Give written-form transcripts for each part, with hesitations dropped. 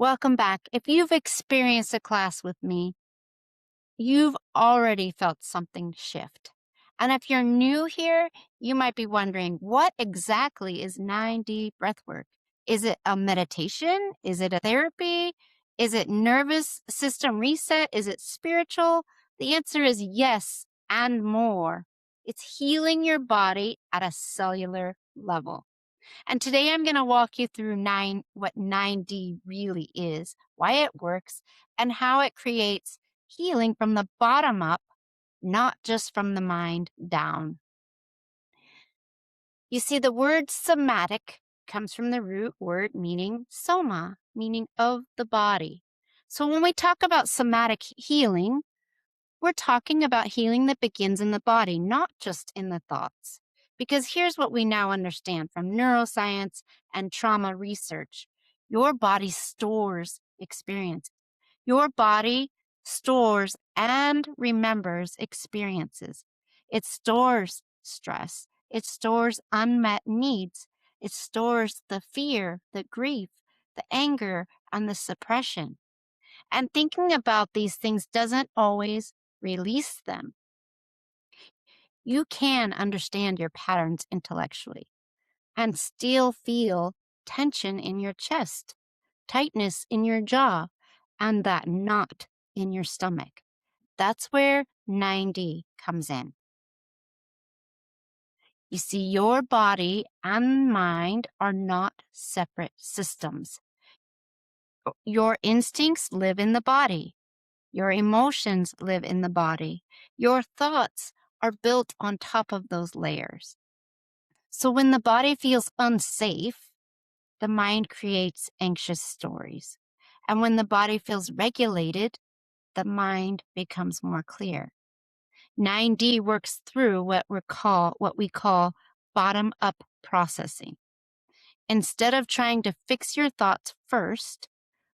Welcome back. If you've experienced a class with me, you've already felt something shift. And if you're new here, you might be wondering, what exactly is 9D breathwork? Is it a meditation? Is it a therapy? Is it nervous system reset? Is it spiritual? The answer is yes and more. It's healing your body at a cellular level. And today I'm going to walk you through what 9D really is, why it works, and how it creates healing from the bottom up, not just from the mind down. You see, the word somatic comes from the root word meaning soma, meaning of the body. So when we talk about somatic healing, we're talking about healing that begins in the body, not just in the thoughts. Because here's what we now understand from neuroscience and trauma research. Your body stores experience. Your body stores and remembers experiences. It stores stress. It stores unmet needs. It stores the fear, the grief, the anger, and the suppression. And thinking about these things doesn't always release them. You can understand your patterns intellectually and still feel tension in your chest, tightness in your jaw, and that knot in your stomach. That's where 9D comes in. You see, your body and mind are not separate systems. Your instincts live in the body. Your emotions live in the body. Your thoughts are built on top of those layers. So when the body feels unsafe, the mind creates anxious stories. And when the body feels regulated, the mind becomes more clear. 9D works through what we call bottom-up processing. Instead of trying to fix your thoughts first,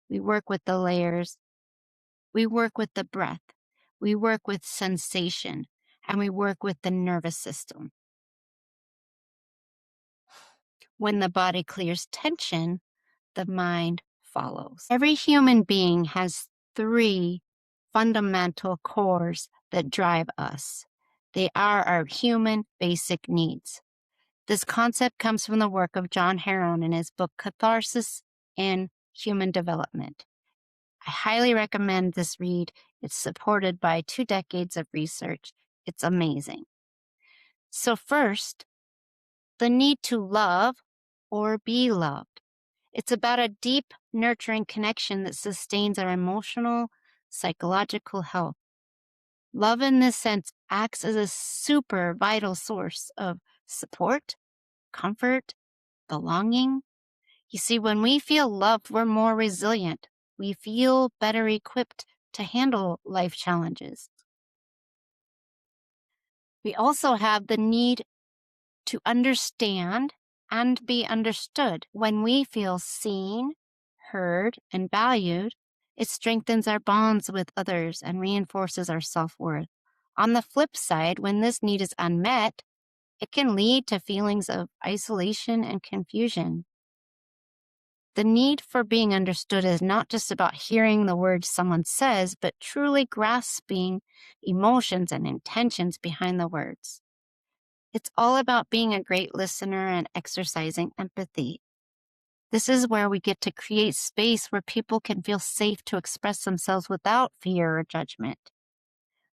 we work with the layers. We work with the breath. We work with sensation, and we work with the nervous system. When the body clears tension, the mind follows. Every human being has three fundamental cores that drive us. They are our human basic needs. This concept comes from the work of John Heron in his book, Catharsis in Human Development. I highly recommend this read. It's supported by 2 decades of research. It's amazing. So first, the need to love or be loved. It's about a deep, nurturing connection that sustains our emotional, psychological health. Love in this sense acts as a super vital source of support, comfort, belonging. You see, when we feel loved, we're more resilient. We feel better equipped to handle life challenges. We also have the need to understand and be understood. When we feel seen, heard, and valued, it strengthens our bonds with others and reinforces our self-worth. On the flip side, when this need is unmet, it can lead to feelings of isolation and confusion. The need for being understood is not just about hearing the words someone says, but truly grasping emotions and intentions behind the words. It's all about being a great listener and exercising empathy. This is where we get to create space where people can feel safe to express themselves without fear or judgment.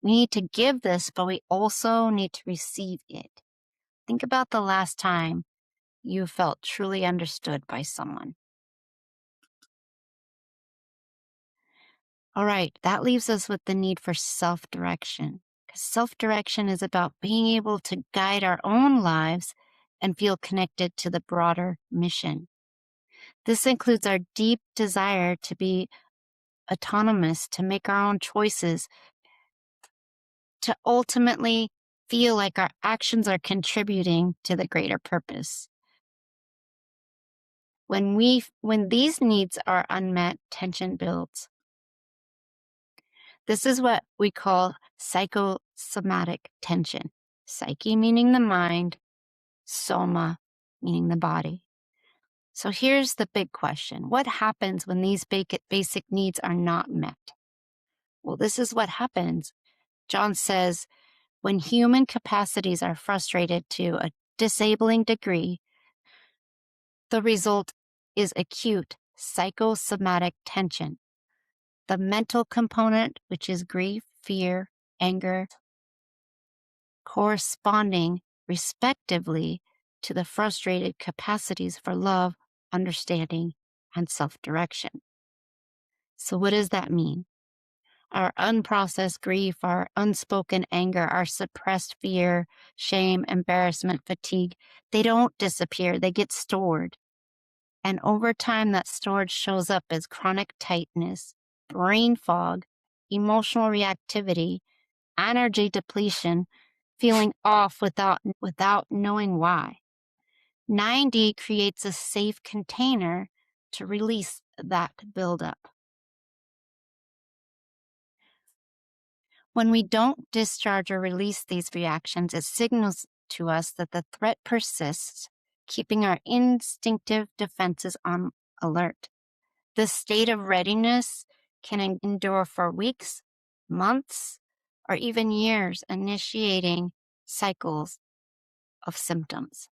We need to give this, but we also need to receive it. Think about the last time you felt truly understood by someone. All right, that leaves us with the need for self-direction. Because self-direction is about being able to guide our own lives and feel connected to the broader mission. This includes our deep desire to be autonomous, to make our own choices, to ultimately feel like our actions are contributing to the greater purpose. When these needs are unmet, tension builds. This is what we call psychosomatic tension. Psyche meaning the mind, soma meaning the body. So here's the big question. What happens when these basic needs are not met? Well, this is what happens. John says, when human capacities are frustrated to a disabling degree, the result is acute psychosomatic tension. The mental component, which is grief, fear, anger, corresponding respectively to the frustrated capacities for love, understanding, and self-direction. So what does that mean? Our unprocessed grief, our unspoken anger, our suppressed fear, shame, embarrassment, fatigue, they don't disappear, they get stored. And over time, that storage shows up as chronic tightness, brain fog, emotional reactivity, energy depletion, feeling off without knowing why. 9D creates a safe container to release that buildup. When we don't discharge or release these reactions, it signals to us that the threat persists, keeping our instinctive defenses on alert. This state of readiness can endure for weeks, months, or even years, initiating cycles of symptoms.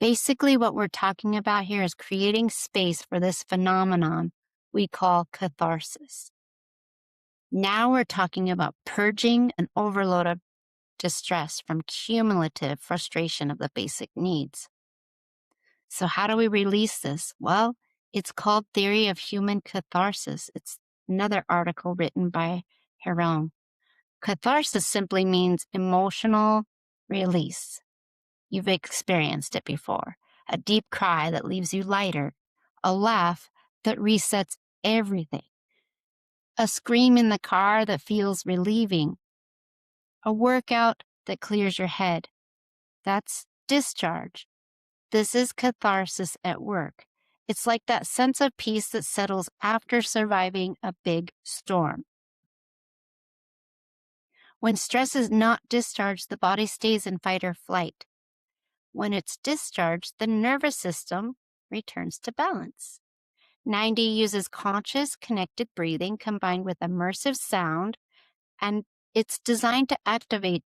Basically, what we're talking about here is creating space for this phenomenon we call catharsis. Now we're talking about purging an overload of distress from cumulative frustration of the basic needs. So how do we release this? Well, it's called Theory of Human Catharsis. It's another article written by Heron. Catharsis simply means emotional release. You've experienced it before. A deep cry that leaves you lighter. A laugh that resets everything. A scream in the car that feels relieving. A workout that clears your head. That's discharge. This is catharsis at work. It's like that sense of peace that settles after surviving a big storm. When stress is not discharged, the body stays in fight or flight. When it's discharged, the nervous system returns to balance. 9D uses conscious, connected breathing combined with immersive sound, and it's designed to activate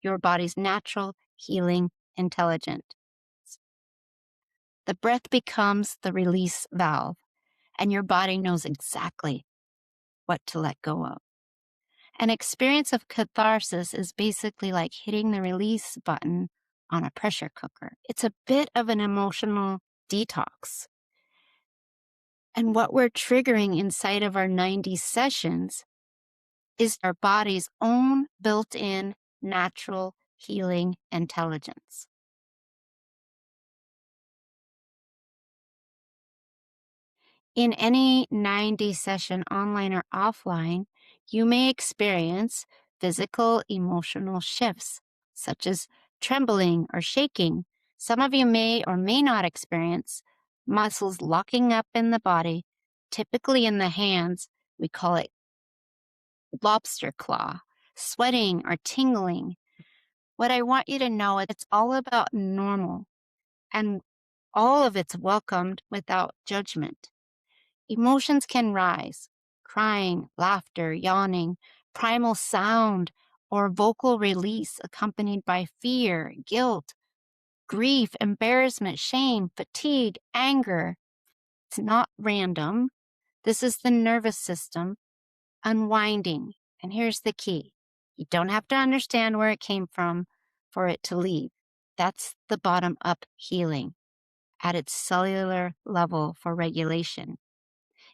your body's natural healing intelligence. The breath becomes the release valve, and your body knows exactly what to let go of. An experience of catharsis is basically like hitting the release button on a pressure cooker. It's a bit of an emotional detox. And what we're triggering inside of our 90 sessions is our body's own built-in natural healing intelligence. In any 9D session, online or offline, you may experience physical, emotional shifts, such as trembling or shaking. Some of you may or may not experience muscles locking up in the body, typically in the hands. We call it lobster claw, sweating or tingling. What I want you to know is it's all about normal, and all of it's welcomed without judgment. Emotions can rise, crying, laughter, yawning, primal sound, or vocal release accompanied by fear, guilt, grief, embarrassment, shame, fatigue, anger. It's not random. This is the nervous system unwinding. And here's the key. You don't have to understand where it came from for it to leave. That's the bottom-up healing at its cellular level for regulation.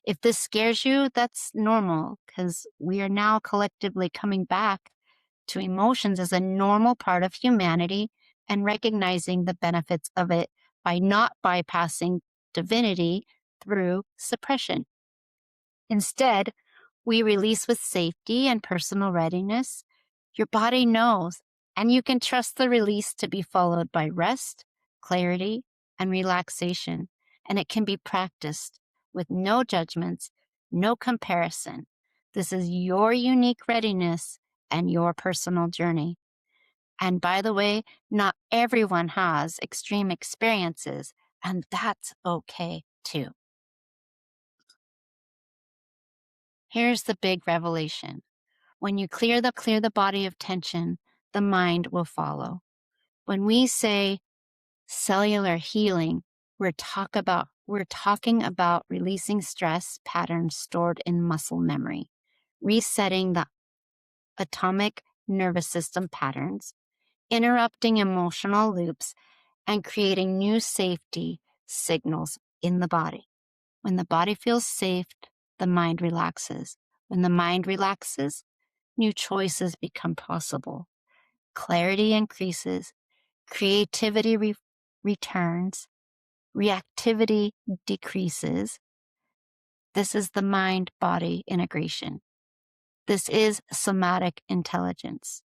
If this scares you, that's normal because we are now collectively coming back to emotions as a normal part of humanity and recognizing the benefits of it by not bypassing divinity through suppression. Instead, we release with safety and personal readiness. Your body knows, and you can trust the release to be followed by rest, clarity, and relaxation. And it can be practiced with no judgments, no comparison. This is your unique readiness and your personal journey. And by the way, not everyone has extreme experiences, and that's okay too. Here's the big revelation. When you clear the body of tension, the mind will follow. When we say cellular healing, we're talking about releasing stress patterns stored in muscle memory, resetting the atomic nervous system patterns, interrupting emotional loops, and creating new safety signals in the body. When the body feels safe, the mind relaxes. When the mind relaxes, new choices become possible. Clarity increases, creativity returns, reactivity decreases. This is the mind-body integration. This is somatic intelligence.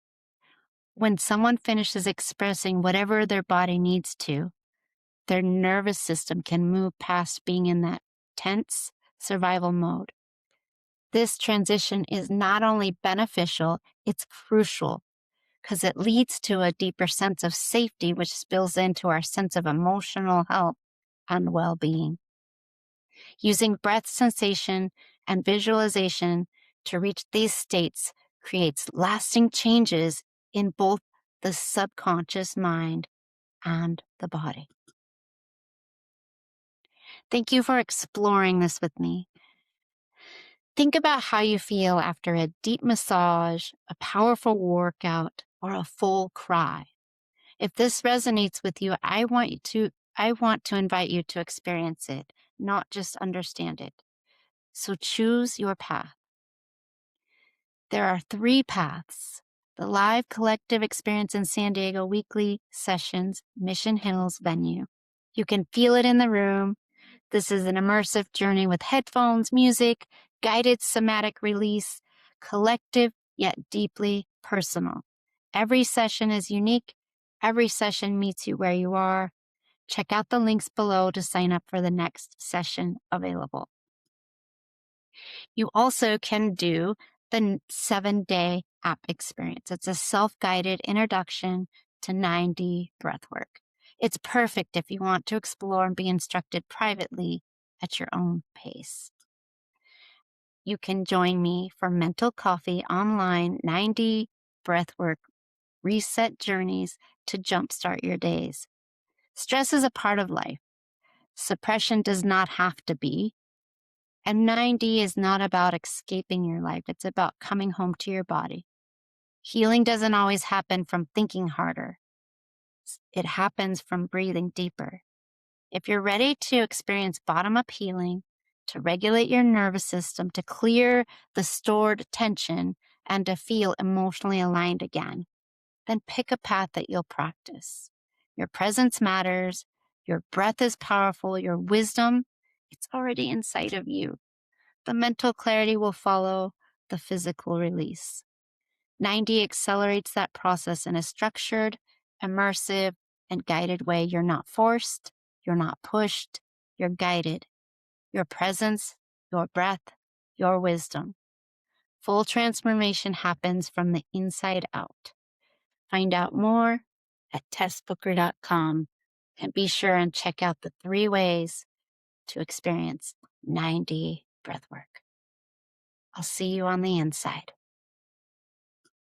When someone finishes expressing whatever their body needs to, their nervous system can move past being in that tense survival mode. This transition is not only beneficial, it's crucial because it leads to a deeper sense of safety, which spills into our sense of emotional health and well-being. Using breath sensation and visualization to reach these states creates lasting changes in both the subconscious mind and the body. Thank you for exploring this with me. Think about how you feel after a deep massage, a powerful workout, or a full cry. If this resonates with you, I want to invite you to experience it, not just understand it. So choose your path. There are 3 paths: the live collective experience in San Diego weekly sessions, Mission Hills venue. You can feel it in the room. This is an immersive journey with headphones, music, guided somatic release, collective yet deeply personal. Every session is unique. Every session meets you where you are. Check out the links below to sign up for the next session available. You also can do the 7-day app experience. It's a self-guided introduction to 9D breathwork. It's perfect if you want to explore and be instructed privately at your own pace. You can join me for Mental Coffee online 9D breathwork reset journeys to jumpstart your days. Stress is a part of life. Suppression does not have to be. And 9D is not about escaping your life. It's about coming home to your body. Healing doesn't always happen from thinking harder. It happens from breathing deeper. If you're ready to experience bottom-up healing, to regulate your nervous system, to clear the stored tension, and to feel emotionally aligned again, then pick a path that you'll practice. Your presence matters. Your breath is powerful. Your wisdom, it's already inside of you. The mental clarity will follow the physical release. 9D accelerates that process in a structured, immersive, and guided way. You're not forced. You're not pushed. You're guided. Your presence, your breath, your wisdom. Full transformation happens from the inside out. Find out more at tessbooker.com and be sure and check out the 3 ways to experience 9D breathwork. I'll see you on the inside.